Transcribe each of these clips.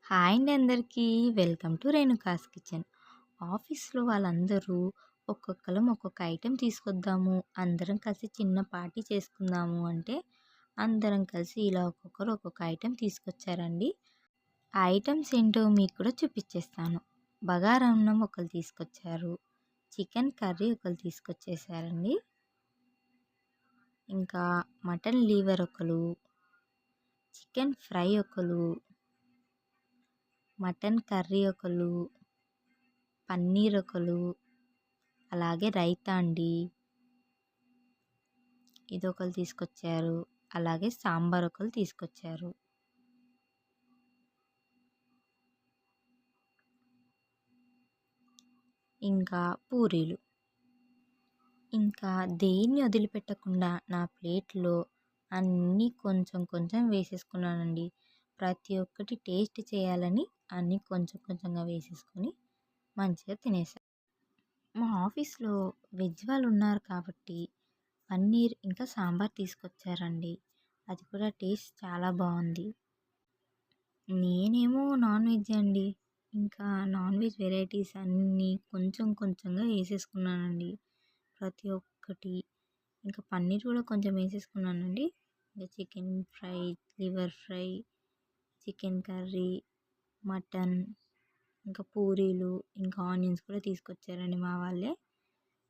Hi అండి అందరికీ. Welcome to Renuka's kitchen. ఆఫీస్‌లో వాళ్ళందరూ ఒక్కొక్కలం ఒక్కొక్క ఐటెం తీసుకొద్దాము, అందరం కలిసి చిన్న పార్టీ చేసుకుందాము అంటే, అందరం కలిసి ఇలా ఒక్కొక్కరు ఒక్కొక్క ఐటెం తీసుకొచ్చారండి. ఆ ఐటెమ్స్ ఏంటో మీకు కూడా చూపిచ్చేస్తాను. బగారా అన్నం ఒకళ్ళు తీసుకొచ్చారు. చికెన్ కర్రీ ఒకళ్ళు తీసుకొచ్చేసారండి. ఇంకా మటన్ లివర్ ఒకళ్ళు, చికెన్ ఫ్రై ఒకళ్ళు, మటన్ కర్రీ ఒకళ్ళు, పన్నీర్ ఒకళ్ళు, అలాగే రైతా అండి ఇదొకళ్ళు తీసుకొచ్చారు. అలాగే సాంబార్ ఒకళ్ళు తీసుకొచ్చారు. ఇంకా పూరీలు. ఇంకా దేన్ని వదిలిపెట్టకుండా నా ప్లేట్‌లో అన్నీ కొంచెం కొంచెం వేసేసుకున్నానండి. ప్రతి ఒక్కటి టేస్ట్ చేయాలని అన్నీ కొంచెం కొంచెంగా వేసేసుకొని మంచిగా తినేసా. మా ఆఫీస్‌లో వెజ్ వాళ్ళు ఉన్నారు కాబట్టి పన్నీర్ ఇంకా సాంబార్ తీసుకొచ్చారండి. అది కూడా టేస్ట్ చాలా బావుంది. నేనేమో నాన్ వెజ్ అండి. ఇంకా నాన్ వెజ్ వెరైటీస్ అన్నీ కొంచెం కొంచెంగా ఏసేసుకున్నానండి. ప్రతి ఒక్కటి. ఇంకా పన్నీర్ కూడా కొంచెం ఏసేసుకున్నానండి. ఇంకా chicken fry, liver fry, chicken curry, mutton, ఇంకా పూరీలు, ఇంకా ఆనియన్స్ కూడా తీసుకొచ్చారండి మా వాళ్ళే.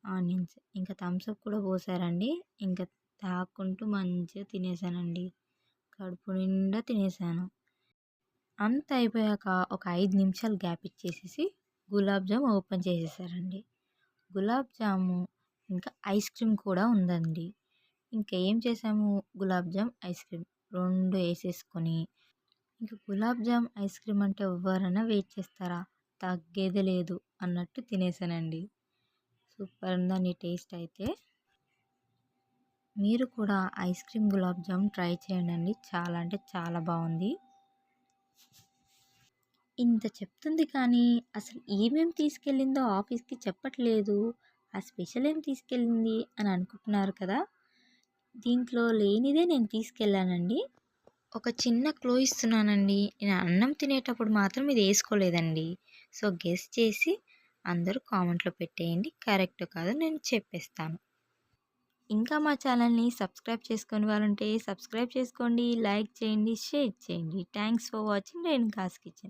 ఆనియన్స్ ఇంకా థమ్స్ అప్ కూడా పోసారండి. ఇంకా తాగుకుంటూ మంచిగా తినేసానండి. కడుపు నిండా తినేసాను. అంతా అయిపోయాక ఒక 5 నిమిషాలు గ్యాప్ ఇచ్చేసేసి గులాబ్ జామ్ ఓపెన్ చేసేసారండి. గులాబ్ జాము ఇంకా ఐస్ క్రీమ్ కూడా ఉందండి. ఇంకేం చేసాము, గులాబ్ జామ్, ఐస్ క్రీమ్ 2 ఏసేసుకొని ఇంక గులాబ్ జామ్, ఐస్ క్రీమ్ అంటే ఎవ్వరైనా వెయిట్ చేస్తారా? తగ్గేదే లేదు అన్నట్టు తినేసానండి. సూపర్ ఉందండి టేస్ట్ అయితే. మీరు కూడా ice cream, gulab jam try చేయండి. చాలా అంటే చాలా బావుంది. ఇంత చెప్తుంది కానీ అసలు ఏమేమి తీసుకెళ్ళిందో ఆఫీస్‌కి చెప్పట్లేదు. ఆ స్పెషల్ ఏం తీసుకెళ్ళింది అని అనుకుంటున్నారు కదా! దీంట్లో లేనిదే నేను తీసుకెళ్ళానండి. ఒక చిన్న క్లూ ఇస్తున్నానండి. నేను అన్నం తినేటప్పుడు మాత్రం ఇది ఏసుకోలేదండి. సో, గెస్ చేసి అందరూ కామెంట్‌లో పెట్టేయండి. కరెక్టో కాదో నేను చెప్పేస్తాను. ఇంకా మా ఛానల్‌ని సబ్స్క్రైబ్ చేసుకోని వారుంటే సబ్స్క్రైబ్ చేసుకోండి, లైక్ చేయండి, షేర్ చేయండి. Thanks for watching Renuka's kitchen.